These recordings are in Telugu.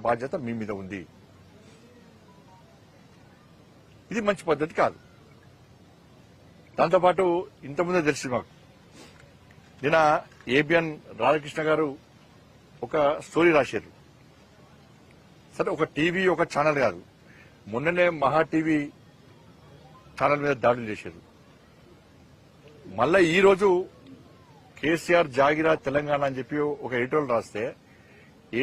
బాధ్యత మీ మీద ఉంది. ఇది మంచి పద్ధతి కాదు. దాంతోపాటు ఇంతకుముందే తెలిసి మాకు నిన్న ఏబిఎన్ రాధాకృష్ణ గారు ఒక స్టోరీ రాశారు. సరే, ఒక టీవీ ఒక ఛానల్ కాదు, మొన్ననే మహా టీవీ ఛానల్ మీద దాడులు చేశారు. మళ్ళా ఈ రోజు కేసీఆర్ జాగిరా తెలంగాణ అని చెప్పి ఒక ఎడిటోరియల్ రాస్తే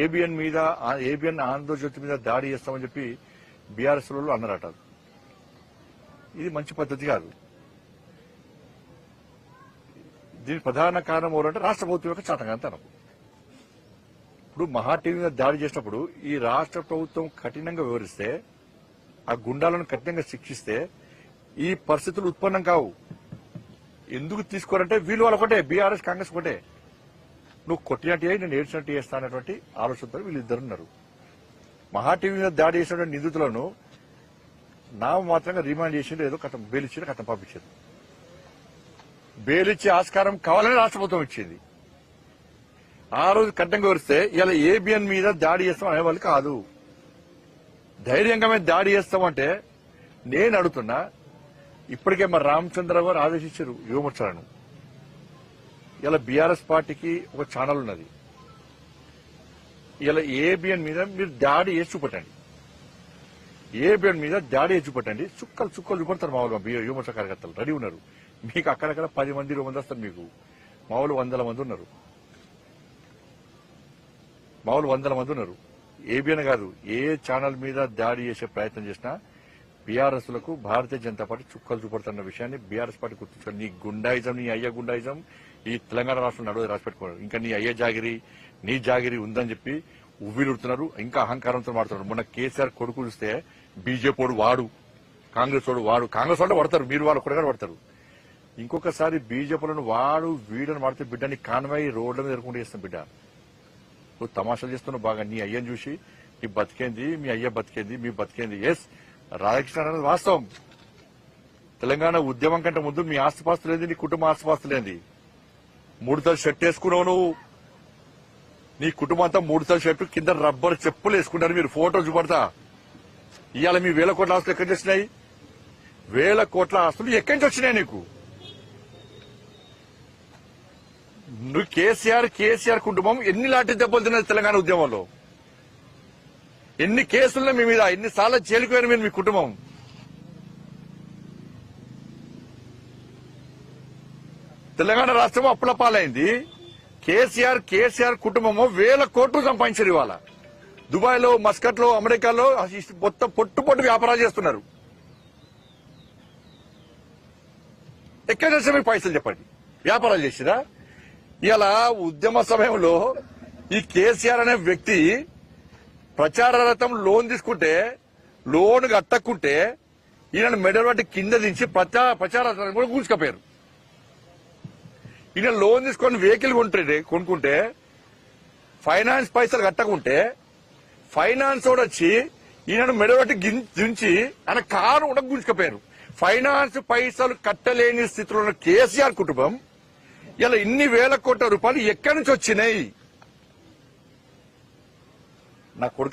ఏబిఎన్ ఆంధ్రజ్యోతి మీద దాడి చేస్తామని చెప్పి బీఆర్ఎస్ వాళ్ళు అన్నారట. ఇది మంచి పద్ధతి కాదు. దీని ప్రధాన కారణం ఎవరంటే రాష్ట్ర ప్రభుత్వం యొక్క చాటగాంతనం. ఇప్పుడు మహా టీవీ మీద దాడి చేసినప్పుడు ఈ రాష్ట్ర ప్రభుత్వం కఠినంగా వివరిస్తే, ఆ గుండాలను కఠినంగా శిక్షిస్తే ఈ పరిస్థితులు ఉత్పన్నం కావు. ఎందుకు తీసుకోరంటే వీళ్ళు వాళ్ళు ఒకటే, బీఆర్ఎస్ కాంగ్రెస్ ఒకటే. నువ్వు కొట్టినట్టు నేను ఏడ్చినట్టు చేస్తా అనేటువంటి ఆలోచనతో వీళ్ళిద్దరున్నారు. మహా టీవీ మీద దాడి చేసినటువంటి నిందితులను మాత్రంగా రిమాండ్ చేసిండు, ఏదో కథం బెయిల్ ఇచ్చిండు, కథం పంపించారు. బెయిల్ ఇచ్చే ఆస్కారం కావాలని రాష్ట్ర ప్రభుత్వం ఇచ్చింది. ఆ రోజు కఠినంగా వివరిస్తే ఇలా ఏబిఎన్ మీద దాడి చేస్తాం అనేవాళ్ళు కాదు. ధైర్యంగా మేము దాడి చేస్తామంటే నేను అడుగుతున్నా, ఇప్పటికే మరి రామచంద్రరావు గారు ఆదేశించారు యువమోర్చాలను. ఇలా బీఆర్ఎస్ పార్టీకి ఒక ఛానల్ ఉన్నది. ఇలా ఏబిఎన్ మీద మీరు దాడి చేసి చూపెట్టండి, ఏబిఎన్ మీద దాడి చేసి చూపెట్టండి. చుక్కలు చూపెడతారు మామూలుగా యువమోర్చా కార్యకర్తలు రెడీ ఉన్నారు. మీకు అక్కడక్కడ 10 మంది 20 మంది వస్తారు. మీకు మామూలు 100 మంది ఉన్నారు. ఏబిఎన్ కాదు, ఏ ఛానల్ మీద దాడి చేసే ప్రయత్నం చేసినా బీఆర్ఎస్ లకు భారతీయ జనతా పార్టీ చుక్కలు చూపడుతున్న విషయాన్ని బీఆర్ఎస్ పార్టీ గుర్తుంచుకోండి. నీ గుండాయిజం, నీ అయ్య గుండాయిజం ఈ తెలంగాణ రాష్ట్రంలో నడువు రాసిపెట్టుకోరు. ఇంకా నీ అయ్య జాగిరి, నీ జాగిరి ఉందని చెప్పి ఉవ్విలుడుతున్నారు. ఇంకా అహంకారంతో మాడుతున్నారు. మొన్న కేసీఆర్ కొడుకు చూస్తే బీజేపీ వాడు, కాంగ్రెస్ వాడు, కాంగ్రెస్ వాళ్ళు పడతారు, మీరు వాళ్ళు కూడా పడతారు. ఇంకొకసారి బీజేపీలను వాడు వీడని వాడితే బిడ్డని కాన్వాయి రోడ్ల మీద ఎదుర్కొంటూ చేస్తాం. బిడ్డ నువ్వు తమాషాలు చేస్తున్నావు బాగా. నీ అయ్యని చూసి నీ బతికేంది, మీ అయ్య బతికేంది, మీ బతికేంది. ఎస్, రాధాకృష్ణ అనేది వాస్తవం. తెలంగాణ ఉద్యమం కంటే ముందు మీ ఆస్తిపాస్తులేంది, నీ కుటుంబ ఆస్తిపాస్తులేంది. 3 తల షర్ట్ వేసుకున్నావు నువ్వు. నీ కుటుంబం అంతా 3 తల షర్టు కింద రబ్బర్ చెప్పులు వేసుకుంటారు. మీరు ఫోటో చూపడతా. ఇవాళ మీ 1000 కోట్ల ఆస్తులు ఎక్కడి నుంచి వచ్చినాయి? 1000 కోట్ల ఆస్తులు ఎక్కడి నుంచి వచ్చినాయి నీకు? నువ్వు కేసీఆర్ కుటుంబం ఎన్ని లాంటి దెబ్బలు తిన్నది తెలంగాణ ఉద్యమంలో? ఎన్ని కేసులున్నాయి మీ మీద? ఎన్నిసార్లు జైలుకు మీరు మీ కుటుంబం? తెలంగాణ రాష్ట్రం అప్పుల పాలైంది. కేసీఆర్ కుటుంబము 1000 కోట్లు సంపాదించారు. ఇవాళ దుబాయ్ లో, మస్కట్ లో, అమెరికాలో మొత్తం పొట్టు వ్యాపారాలు చేస్తున్నారు. ఎక్కడ చేస్తే మీకు పైసలు చెప్పండి? వ్యాపారాలు చేసిరా? ఇలా ఉద్యమ సమయంలో ఈ కేసీఆర్ అనే వ్యక్తి ప్రచార రథం లోన్ తీసుకుంటే, లోన్ కట్టకుంటే ఈయన మెడల్ పట్టి కింద దించి ప్రచార రథం కూడా కూర్చుకపోయారు. ఈయన లోన్ తీసుకొని వెహికల్ కొనుక్కుంటే ఫైనాన్స్ పైసలు కట్టకుంటే ఫైనాన్స్ కూడా వచ్చి ఈయన మెడల్ పట్టి దించి ఆయన కారు కూడా గుంజుకపోయారు. ఫైనాన్స్ పైసలు కట్టలేని స్థితిలో ఉన్న కేసీఆర్ కుటుంబం ఇలా ఇన్ని 1000 కోట్ల రూపాయలు ఎక్కడి నుంచి వచ్చినాయి? నా కొడుకు